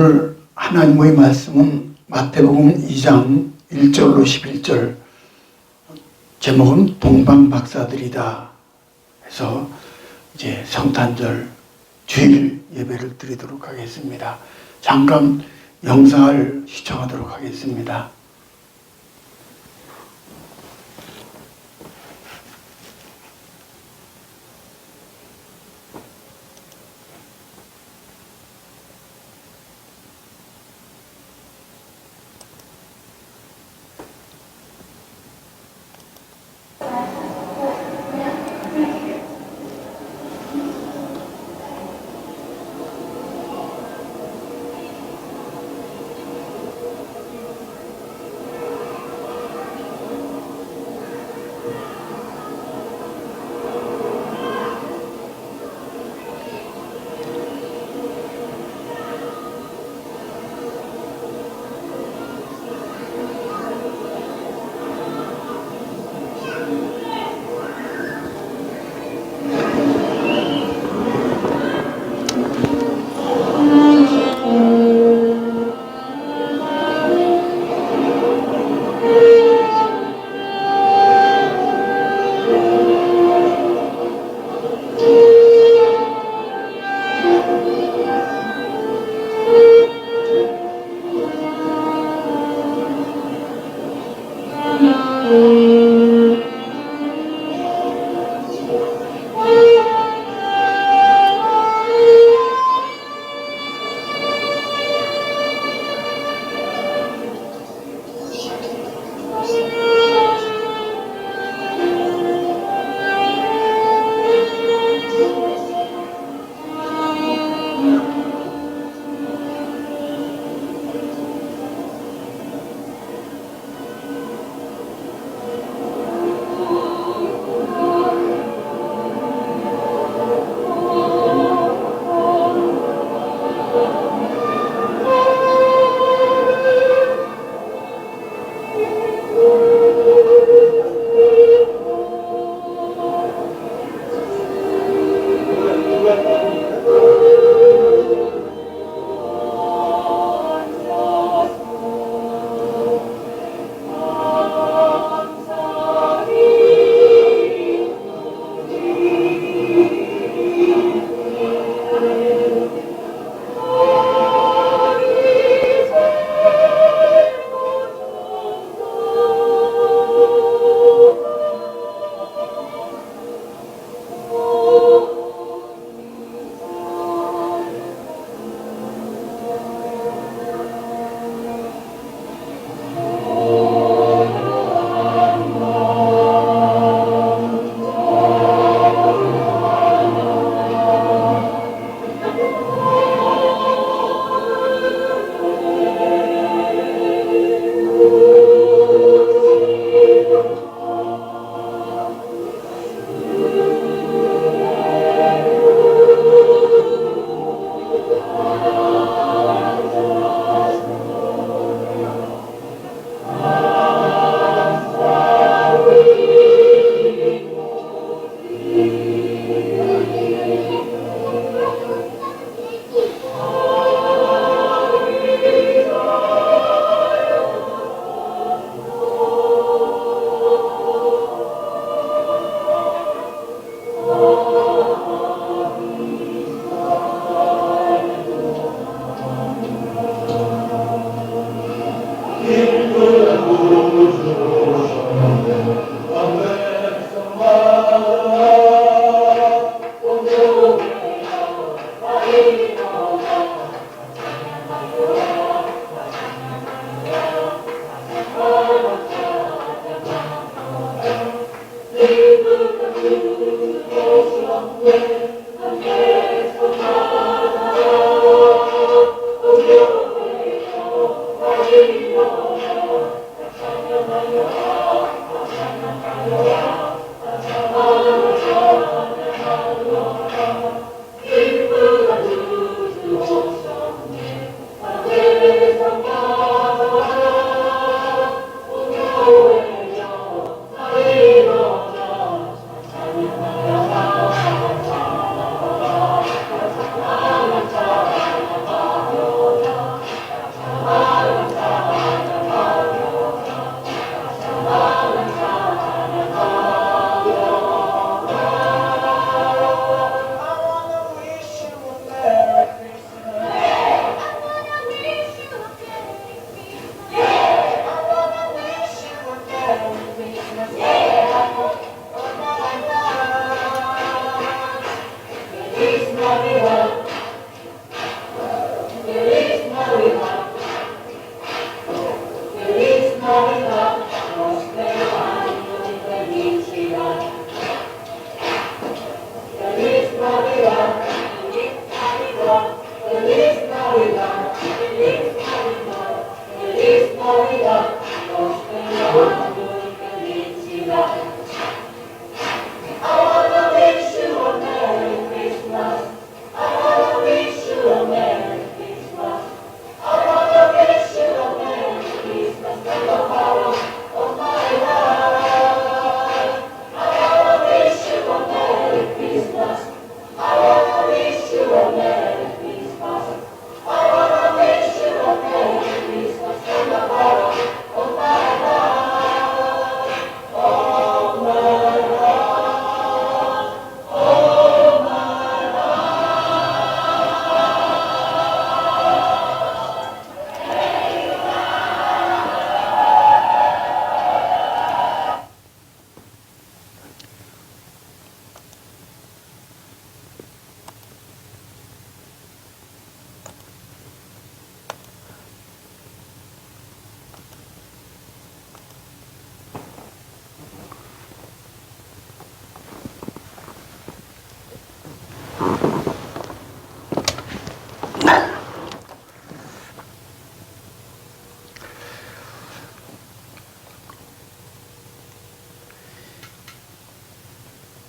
오늘 하나님의 말씀은 마태복음 2장 1절로 11절, 제목은 동방박사들이다 해서 이제 성탄절 주일 예배를 드리도록 하겠습니다. 잠깐 영상을 시청하도록 하겠습니다.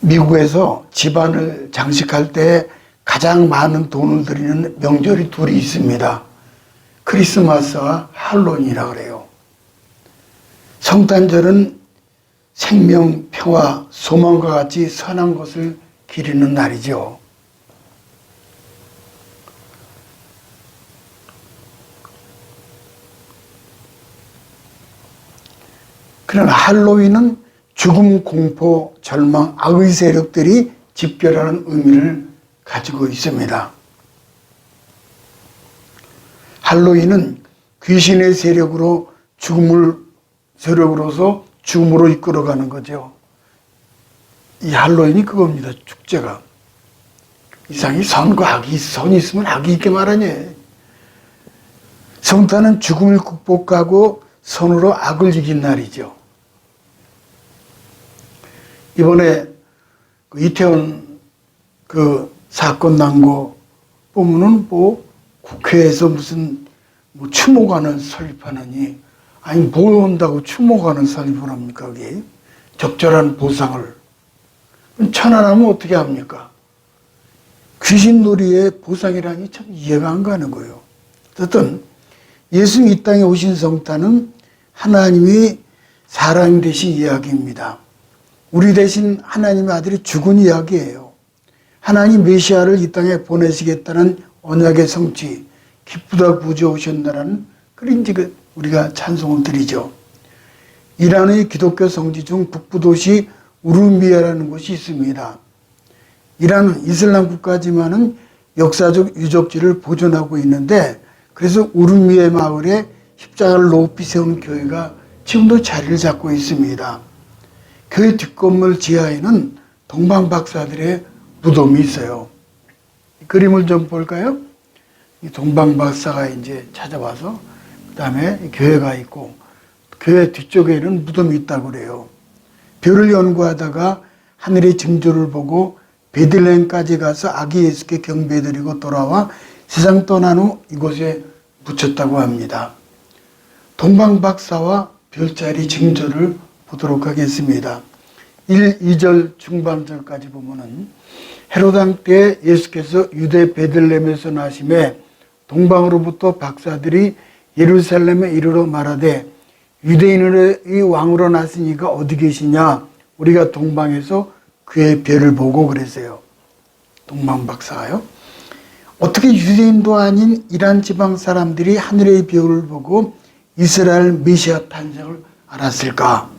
미국에서 집안을 장식할 때 가장 많은 돈을 들이는 명절이 둘이 있습니다. 크리스마스와 할로윈이라 그래요. 성탄절은 생명, 평화, 소망과 같이 선한 것을 기리는 날이죠. 그러나 할로윈은 죽음, 공포, 절망, 악의 세력들이 집결하는 의미를 가지고 있습니다. 할로윈은 귀신의 세력으로 세력으로서 죽음으로 이끌어가는 거죠. 이 할로윈이 그겁니다. 축제가. 이상이 선과 악이, 선이 있으면 악이 있게 말하니. 성탄은 죽음을 극복하고 선으로 악을 이긴 날이죠. 이번에 이태원 사건 난 거 보면은 국회에서 무슨 추모관을 설립하느니, 아니 뭐 한다고 추모관을 설립을 합니까? 그게 적절한 보상을. 천안하면 어떻게 합니까? 귀신놀이의 보상이라니 참 이해가 안 가는 거예요. 어쨌든 예수님 이 땅에 오신 성탄은 하나님이 사람 되신 이야기입니다. 우리 대신 하나님의 아들이 죽은 이야기예요. 하나님 메시아를 이 땅에 보내시겠다는 언약의 성취, 기쁘다 구주에 오셨다라는 그런 우리가 찬송을 드리죠. 이란의 기독교 성지 중 북부도시 우르미에라는 곳이 있습니다. 이란은 이슬람 국가지만은 역사적 유적지를 보존하고 있는데, 그래서 우르미에 마을에 십자가를 높이 세운 교회가 지금도 자리를 잡고 있습니다. 교회 뒷건물 지하에는 동방박사들의 무덤이 있어요. 그림을 좀 볼까요? 이 동방박사가 이제 찾아와서 그 다음에 교회가 있고, 교회 뒤쪽에는 무덤이 있다고 그래요. 별을 연구하다가 하늘의 징조를 보고 베들레헴까지 가서 아기 예수께 경배드리고 돌아와 세상 떠난 후 이곳에 묻혔다고 합니다. 동방박사와 별자리 징조를 보도록 하겠습니다. 1, 2절 중반절까지 보면은 헤로당 때 예수께서 유대 베들레헴에서 나심에 동방으로부터 박사들이 예루살렘에 이르러 말하되 유대인의 왕으로 나신 이가 어디 계시냐? 우리가 동방에서 그의 별을 보고 그랬어요. 동방박사가요. 어떻게 유대인도 아닌 이란 지방 사람들이 하늘의 별을 보고 이스라엘 메시아 탄생을 알았을까?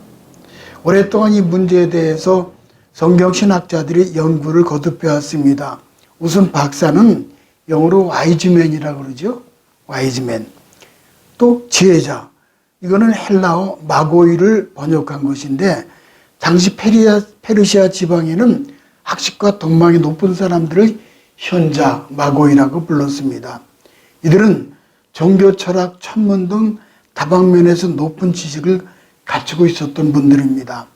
오랫동안 이 문제에 대해서 성경신학자들이 연구를 거듭해 왔습니다. 우선 박사는 영어로 와이즈맨이라고 그러죠. 와이즈맨. 또 지혜자. 이거는 헬라어 마고이를 번역한 것인데, 당시 페르시아 지방에는 학식과 동망이 높은 사람들을 현자, 마고이라고 불렀습니다. 이들은 종교, 철학, 천문 등 다방면에서 높은 지식을 갖추고 있었던 분들입니다.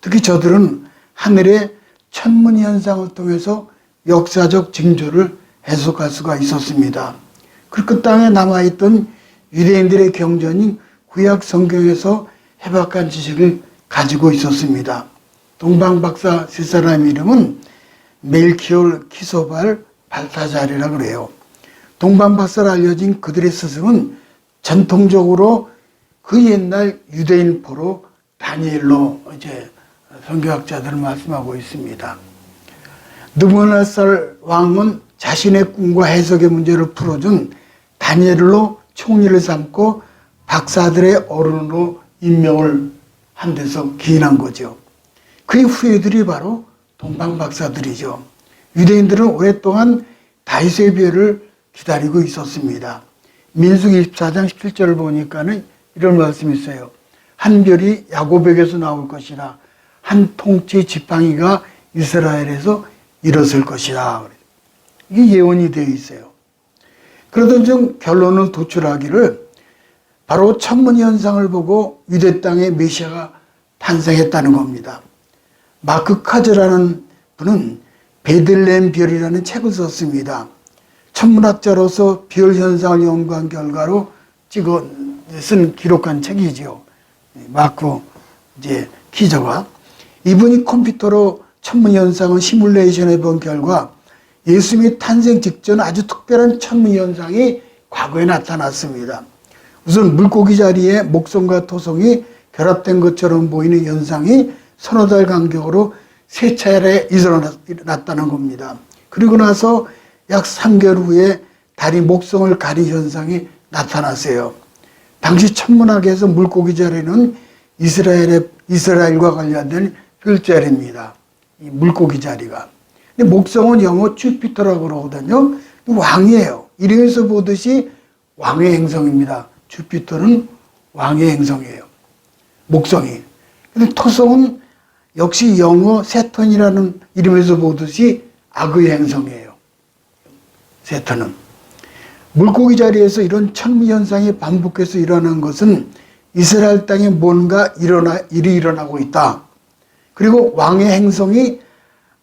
특히 저들은 하늘의 천문 현상을 통해서 역사적 징조를 해석할 수가 있었습니다. 그 땅에 남아있던 유대인들의 경전인 구약 성경에서 해박한 지식을 가지고 있었습니다. 동방박사 세 사람의 이름은 멜키올, 키소발, 발타자리라고 그래요. 동방박사로 알려진 그들의 스승은 전통적으로 그 옛날 유대인 포로 다니엘로 이제 성경학자들을 말씀하고 있습니다. 느부갓네살 왕은 자신의 꿈과 해석의 문제를 풀어준 다니엘로 총리를 삼고 박사들의 어른으로 임명을 한 데서 기인한 거죠. 그의 후예들이 바로 동방박사들이죠. 유대인들은 오랫동안 다윗의 별을 기다리고 있었습니다. 민수기 24장 17절을 보니까는 이런 말씀이 있어요. 한 별이 야곱에게서 나올 것이라, 한 통치 지팡이가 이스라엘에서 일어설 것이라. 이게 예언이 되어 있어요. 그러던 중 결론을 도출하기를 바로 천문 현상을 보고 유대 땅에 메시아가 탄생했다는 겁니다. 마크 카즈라는 분은 베들레헴 별이라는 책을 썼습니다. 천문학자로서 별 현상을 연구한 결과로 쓴 기록한 책이지요. 마크 키저가. 이분이 컴퓨터로 천문 현상을 시뮬레이션해 본 결과 예수님이 탄생 직전 아주 특별한 천문 현상이 과거에 나타났습니다. 우선 물고기 자리에 목성과 토성이 결합된 것처럼 보이는 현상이 서너 달 간격으로 3차례 일어났다는 겁니다. 그리고 나서 약 3개월 후에 달이 목성을 가린 현상이 나타났어요. 당시 천문학에서 물고기 자리는 이스라엘과 관련된 별자리입니다. 이 물고기 자리가. 근데 목성은 영어 주피터라고 그러거든요. 왕이에요. 이름에서 보듯이 왕의 행성입니다. 주피터는 왕의 행성이에요. 목성이. 근데 토성은 역시 영어 세턴이라는 이름에서 보듯이 악의 행성이에요. 세턴은. 물고기 자리에서 이런 천문현상이 반복해서 일어나는 것은 이스라엘 땅에 뭔가 일이 일어나고 있다. 그리고 왕의 행성이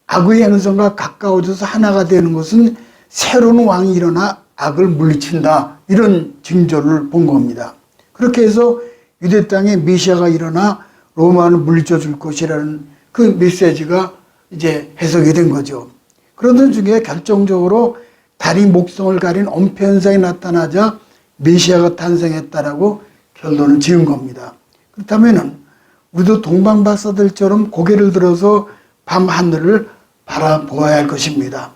악의 행성과 가까워져서 하나가 되는 것은 새로운 왕이 일어나 악을 물리친다. 이런 징조를 본 겁니다. 그렇게 해서 유대 땅에 메시아가 일어나 로마를 물리쳐 줄 것이라는 그 메시지가 이제 해석이 된 거죠. 그러던 중에 결정적으로 달이 목성을 가린 엄폐 현상이 나타나자 메시아가 탄생했다라고 결론을 지은 겁니다. 그렇다면은 우리도 동방 박사들처럼 고개를 들어서 밤 하늘을 바라보아야 할 것입니다.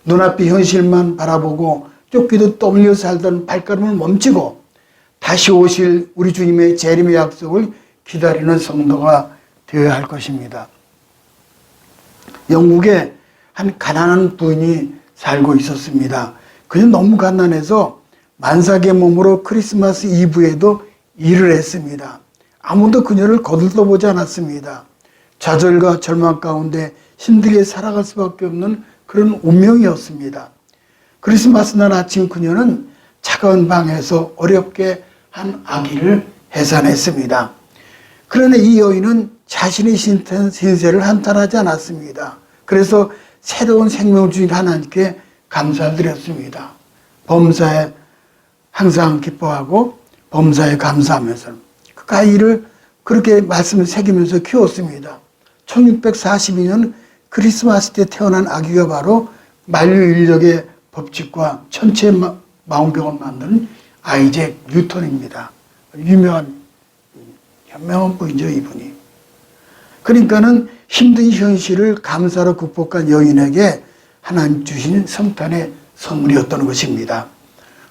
눈앞의 현실만 바라보고 쫓기도 떠밀려 살던 발걸음을 멈추고 다시 오실 우리 주님의 재림의 약속을 기다리는 성도가 되어야 할 것입니다. 영국에 한 가난한 부인이 살고 있었습니다. 그는 너무 가난해서 만삭의 몸으로 크리스마스 이브에도 일을 했습니다. 아무도 그녀를 거들떠보지 않았습니다. 좌절과 절망 가운데 힘들게 살아갈 수밖에 없는 그런 운명이었습니다. 크리스마스 날 아침 그녀는 차가운 방에서 어렵게 한 아기를 해산했습니다. 그러나 이 여인은 자신의 신세를 한탄하지 않았습니다. 그래서 새로운 생명을 주신 하나님께 감사를 드렸습니다. 범사에 항상 기뻐하고 범사에 감사하면서 그 아이를 그렇게 말씀을 새기면서 키웠습니다. 1642년 크리스마스 때 태어난 아기가 바로 만유인력의 법칙과 천체의 망원경을 만드는 아이잭 뉴턴입니다. 유명한 현명한 분이죠, 이분이. 그러니까는 힘든 현실을 감사로 극복한 여인에게 하나님 주신 성탄의 선물이었던 것입니다.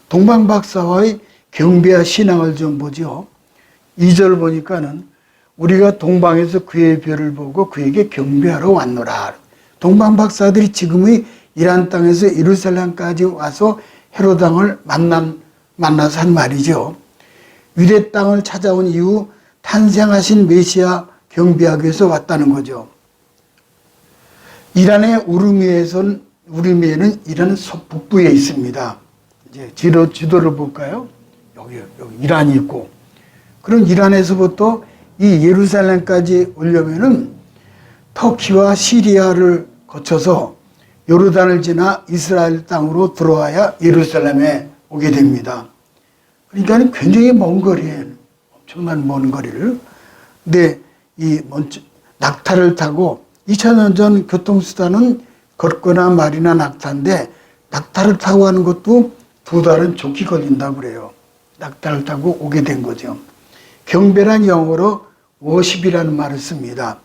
동방박사와의 경배와 신앙을 좀 보죠. 2절 보니까는 우리가 동방에서 그의 별을 보고 그에게 경배하러 왔노라. 동방박사들이 지금의 이란 땅에서 예루살렘까지 와서 헤롯 왕을 만나서 한 말이죠. 유대 땅을 찾아온 이후 탄생하신 메시아 경배하기 위해서 왔다는 거죠. 이란의 우르미에는 이란 북부에 있습니다. 이제 지도를 볼까요? 여기 이란이 있고, 그럼 이란에서부터 이 예루살렘까지 오려면은 터키와 시리아를 거쳐서 요르단을 지나 이스라엘 땅으로 들어와야 예루살렘에 오게 됩니다. 그러니까 굉장히 먼 거리에, 엄청난 먼 거리를. 근데 낙타를 타고 2000년 전 교통수단은 걷거나 말이나 낙타인데 낙타를 타고 가는 것도 2달은 좋게 걸린다고 그래요. 낙타를 타고 오게 된 거죠. 경배란 영어로 워십이라는 말을 습니다.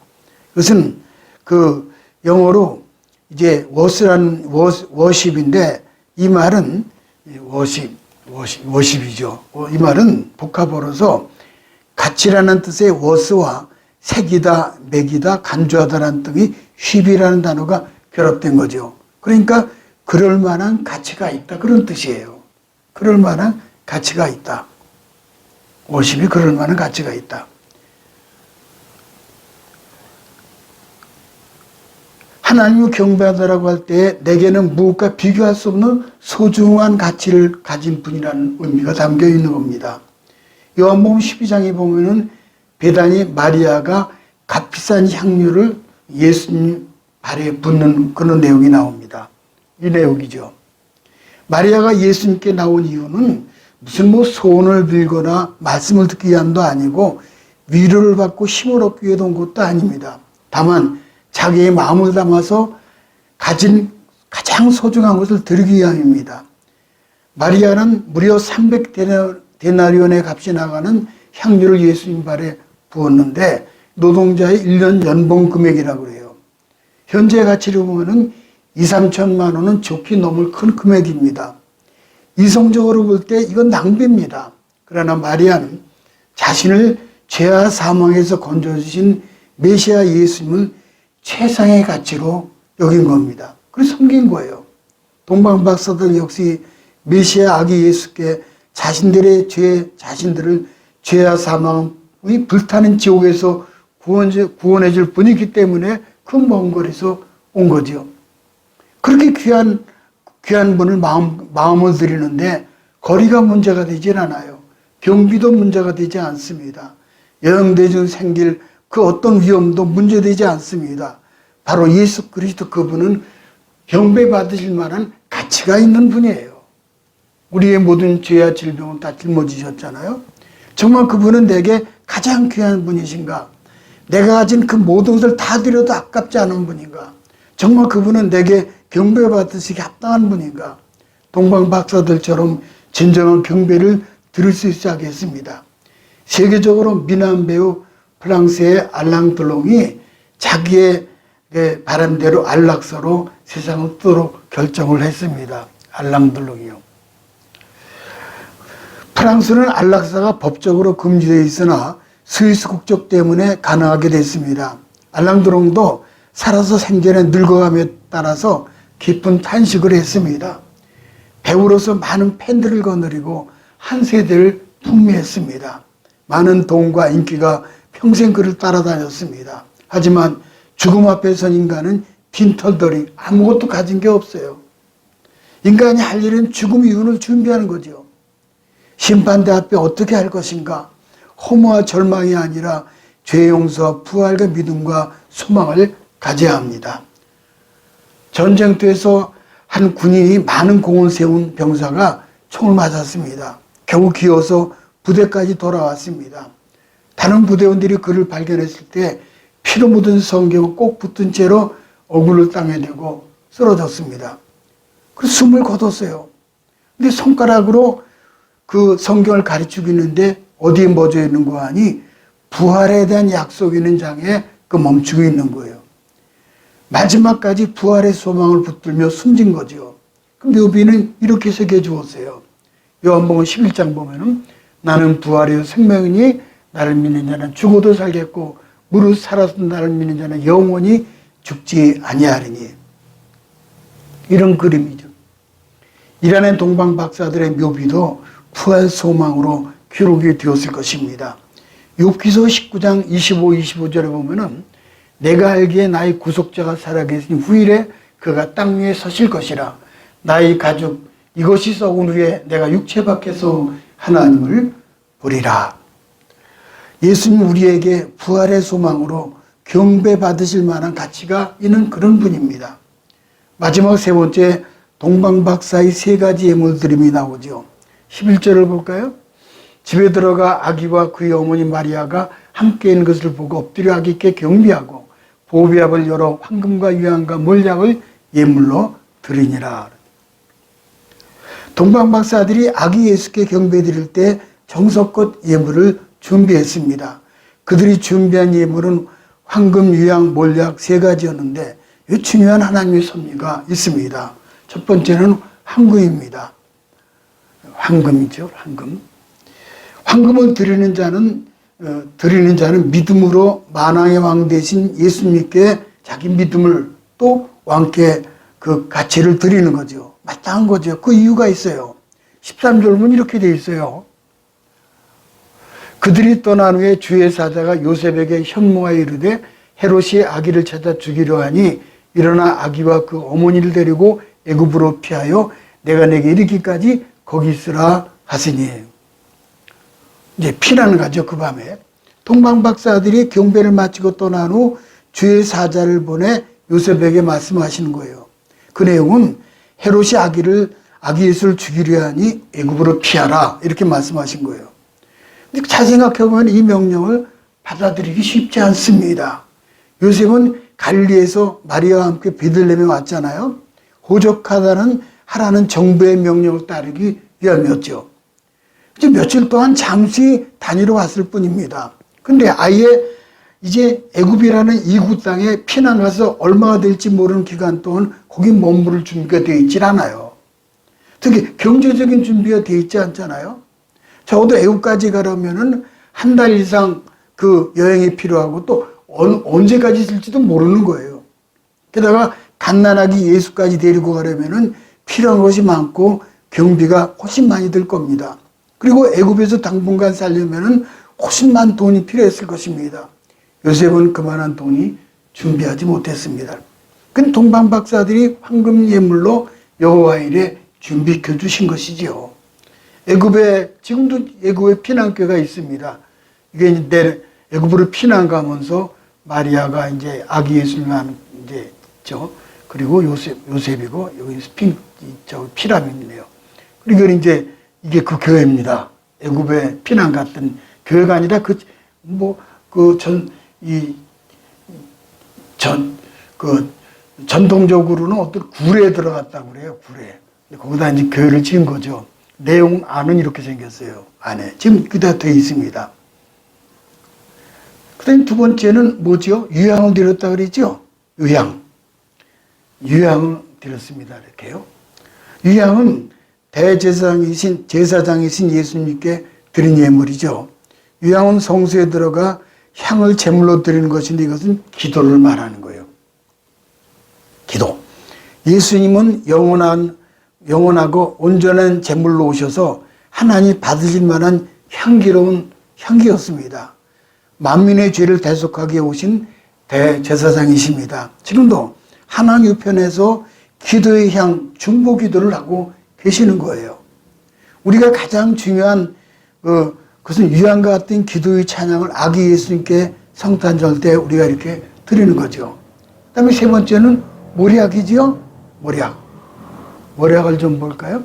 그것은 그 영어로 이제 워십인데 이 말은 워십이죠. 이 말은 복합어로서 가치라는 뜻의 워스와 색이다, 맥이다, 간주하다라는 뜻이 쉽이라는 단어가 결합된 거죠. 그러니까 그럴 만한 가치가 있다, 그런 뜻이에요. 그럴 만한 가치가 있다. 워십이 그럴 만한 가치가 있다. 하나님을 경배하다라고 할 때 내게는 무엇과 비교할 수 없는 소중한 가치를 가진 분이라는 의미가 담겨 있는 겁니다. 요한복음 12장에 보면은 베다니 마리아가 값비싼 향유를 예수님 발에 붙는 그런 내용이 나옵니다. 이 내용이죠. 마리아가 예수님께 나온 이유는 무슨 소원을 빌거나 말씀을 듣기 위함도 아니고 위로를 받고 힘을 얻기 위해 온 것도 아닙니다. 다만 자기의 마음을 담아서 가진 가장 소중한 것을 드리기 위함입니다. 마리아는 무려 300데나리온의 값이 나가는 향유를 예수님 발에 부었는데 노동자의 1년 연봉 금액이라고 해요. 현재 가치로 보면 2, 3천만 원은 좋게 넘을 큰 금액입니다. 이성적으로 볼 때 이건 낭비입니다. 그러나 마리아는 자신을 죄와 사망에서 건져주신 메시아 예수님을 최상의 가치로 여긴 겁니다. 그래서 섬긴 거예요. 동방박사들 역시 메시아 아기 예수께 자신들의 자신들을 죄와 사망의 불타는 지옥에서 구원해 줄 분이기 때문에 그 먼 거리에서 온 거죠. 그렇게 귀한 분을 마음을 드리는데 거리가 문제가 되질 않아요. 경비도 문제가 되지 않습니다. 여행대중 생길 그 어떤 위험도 문제되지 않습니다. 바로 예수 그리스도 그분은 경배받으실 만한 가치가 있는 분이에요. 우리의 모든 죄와 질병은 다 짊어지셨잖아요. 정말 그분은 내게 가장 귀한 분이신가? 내가 가진 그 모든 것을 다 드려도 아깝지 않은 분인가? 정말 그분은 내게 경배받으시기 합당한 분인가? 동방박사들처럼 진정한 경배를 드릴 수 있어야 하겠습니다. 세계적으로 미남 배우 프랑스의 알랑 드롱이 자기의 바람대로 안락사로 세상을 뜨도록 결정을 했습니다. 알랑 드롱이요. 프랑스는 안락사가 법적으로 금지되어 있으나 스위스 국적 때문에 가능하게 됐습니다. 알랑 드롱도 살아서 생전에 늙어감에 따라서 깊은 탄식을 했습니다. 배우로서 많은 팬들을 거느리고 한 세대를 풍미했습니다. 많은 돈과 인기가 평생 그를 따라다녔습니다. 하지만 죽음 앞에 선 인간은 빈털터리 아무것도 가진 게 없어요. 인간이 할 일은 죽음 이후를 준비하는 거죠. 심판대 앞에 어떻게 할 것인가? 허무와 절망이 아니라 죄 용서와 부활과 믿음과 소망을 가져야 합니다. 전쟁터에서 한 군인이 많은 공을 세운 병사가 총을 맞았습니다. 겨우 기어서 부대까지 돌아왔습니다. 다른 부대원들이 그를 발견했을 때 피로 묻은 성경을 꼭 붙은 채로 얼굴을 땅에 대고 쓰러졌습니다. 그래서 숨을 거뒀어요. 근데 손가락으로 그 성경을 가르치고 있는데 어디에 멎어 있는 거 아니 부활에 대한 약속이 있는 장에 그 멈추고 있는 거예요. 마지막까지 부활의 소망을 붙들며 숨진 거죠. 그 묘비는 이렇게 새겨 주었어요. 요한복음 11장 보면은 나는 부활이요 생명이니 나를 믿는 자는 죽어도 살겠고 무릇 살아서 나를 믿는 자는 영원히 죽지 아니하리니. 이런 그림이죠. 이란의 동방 박사들의 묘비도 부활 소망으로 기록이 되었을 것입니다. 욥기서 19장 25절에 보면은 내가 알기에 나의 구속자가 살아계시니 후일에 그가 땅 위에 서실 것이라. 나의 가죽 이것이 썩은 후에 내가 육체 밖에서 하나님을 보리라. 예수님 우리에게 부활의 소망으로 경배받으실 만한 가치가 있는 그런 분입니다. 마지막 세 번째 동방박사의 세 가지 예물드림이 나오죠. 11절을 볼까요? 집에 들어가 아기와 그의 어머니 마리아가 함께 있는 것을 보고 엎드려 아기께 경배하고 보배압을 열어 황금과 유향과 몰약을 예물로 드리니라. 동방박사들이 아기 예수께 경배드릴 때 정성껏 예물을 준비했습니다. 그들이 준비한 예물은 황금, 유향, 몰약 세 가지였는데 이 중요한 하나님의 섭리가 있습니다. 첫 번째는 황금입니다. 황금이죠, 황금. 황금을 드리는 자는 믿음으로 만왕의 왕 되신 예수님께 자기 믿음을 또 왕께 그 가치를 드리는 거죠. 마땅한 거죠. 그 이유가 있어요. 13절 보면 이렇게 돼 있어요. 그들이 떠난 후에 주의 사자가 요셉에게 현모하여 이르되 헤롯이 아기를 찾아 죽이려 하니 일어나 아기와 그 어머니를 데리고 애굽으로 피하여 내가 내게 이르기까지 거기 있으라 하시니. 이제 피난을 가죠. 그 밤에 동방박사들이 경배를 마치고 떠난 후 주의 사자를 보내 요셉에게 말씀하시는 거예요. 그 내용은 헤롯이 아기 예수를 죽이려 하니 애굽으로 피하라 이렇게 말씀하신 거예요. 근데 잘 생각해 보면 이 명령을 받아들이기 쉽지 않습니다. 요셉은 갈릴리에서 마리아와 함께 베들레헴에 왔잖아요. 호적하다는 하라는 정부의 명령을 따르기 위함이었죠. 이제 며칠 동안 잠시 다니러 왔을 뿐입니다. 근데 아예 이제 애굽이라는 이국 땅에 피난 가서 얼마가 될지 모르는 기간 동안 거기 머무를 준비가 되어 있질 않아요. 특히 경제적인 준비가 되어 있지 않잖아요. 적어도 애국까지 가려면은 한 달 이상 그 여행이 필요하고 또 언제까지 있을지도 모르는 거예요. 게다가 갓난아기 예수까지 데리고 가려면은 필요한 것이 많고 경비가 훨씬 많이 들 겁니다. 그리고 애굽에서 당분간 살려면은 훨씬 많은 돈이 필요했을 것입니다. 요셉은 그만한 돈이 준비하지 못했습니다. 그 동방 박사들이 황금 예물로 여호와의 일에 준비해 주신 것이지요. 지금도 애굽에 피난교가 있습니다. 이게 이제 애굽으로 피난 가면서 마리아가 이제 아기 예수를 이제 그리고 요셉이고 여기 피라미드네요. 그리고 이제 이게 그 교회입니다. 애굽에 피난 갔던 교회가 아니라 전통적으로는 어떤 굴에 들어갔다고 그래요. 굴에. 거기다 이제 교회를 지은 거죠. 내용 안은 이렇게 생겼어요. 안에. 지금 그대로 되어 있습니다. 그 다음에 두 번째는 뭐죠? 유향을 드렸다 그랬죠? 유향을 드렸습니다. 이렇게요. 유향은 제사장이신 예수님께 드린 예물이죠. 유향은 성소에 들어가 향을 제물로 드리는 것인데 이것은 기도를 말하는 거예요. 기도. 예수님은 영원하고 온전한 제물로 오셔서 하나님 받으실 만한 향기로운 향기였습니다. 만민의 죄를 대속하게 오신 대제사장이십니다. 지금도 하나님 우편에서 기도의 향, 중보 기도를 하고 계시는 거예요. 우리가 가장 중요한 그것은 유향과 같은 기도의 찬양을 아기 예수님께 성탄절 때 우리가 이렇게 드리는 거죠. 그 다음에 세 번째는 몰약이죠. 몰약을 좀 볼까요?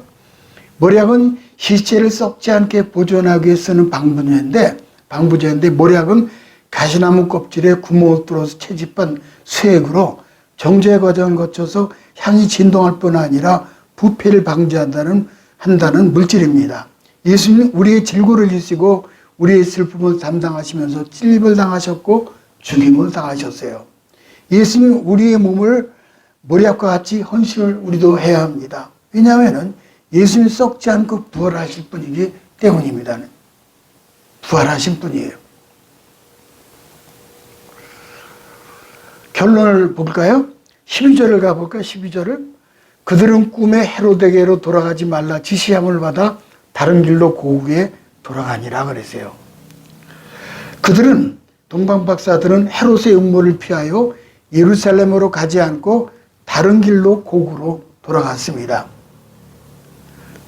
몰약은 시체를 썩지 않게 보존하기 위해 쓰는 방부제인데 몰약은 가시나무 껍질에 구멍을 뚫어서 채집한 수액으로 정제 과정을 거쳐서 향이 진동할 뿐 아니라 부패를 방지한다는 물질입니다. 예수님은 우리의 질고를 지시고 우리의 슬픔을 담당하시면서 찔림을 당하셨고 죽임을 당하셨어요. 예수님은 우리의 몸을 몰약과 같이 헌신을 우리도 해야 합니다. 왜냐하면 예수님이 썩지 않고 부활하실 분이기 때문입니다. 부활하신 분이에요. 결론을 볼까요? 12절을 가볼까요? 12절을. 그들은 꿈에 헤로데게로 돌아가지 말라 지시함을 받아 다른 길로 고국에 돌아가니라 그랬어요. 그들은 동방박사들은 헤롯의 음모를 피하여 예루살렘으로 가지 않고 다른 길로 고국으로 돌아갔습니다.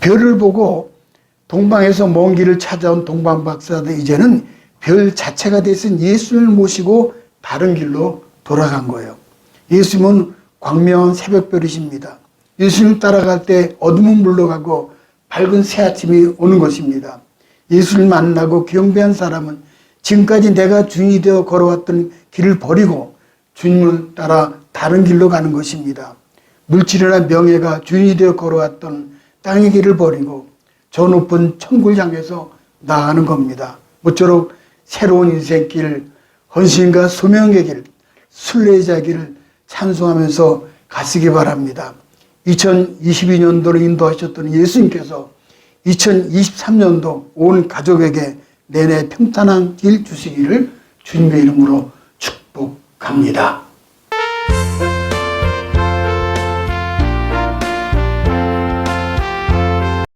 별을 보고 동방에서 먼 길을 찾아온 동방박사들 이제는 별 자체가 되신 예수님을 모시고 다른 길로 돌아간 거예요. 예수님은 광명한 새벽별이십니다. 예수님 따라갈 때 어둠은 물러가고 밝은 새 아침이 오는 것입니다. 예수를 만나고 경배한 사람은 지금까지 내가 주인이 되어 걸어왔던 길을 버리고 주님을 따라 다른 길로 가는 것입니다. 물질이나 명예가 주인이 되어 걸어왔던 땅의 길을 버리고 저 높은 천국을 향해서 나아가는 겁니다. 모쪼록 새로운 인생길, 헌신과 소명의 길, 순례자의 길을 찬송하면서 가시기 바랍니다. 2022년도를 인도하셨던 예수님께서 2023년도 온 가족에게 내내 평탄한 길 주시기를 주님의 이름으로 축복합니다.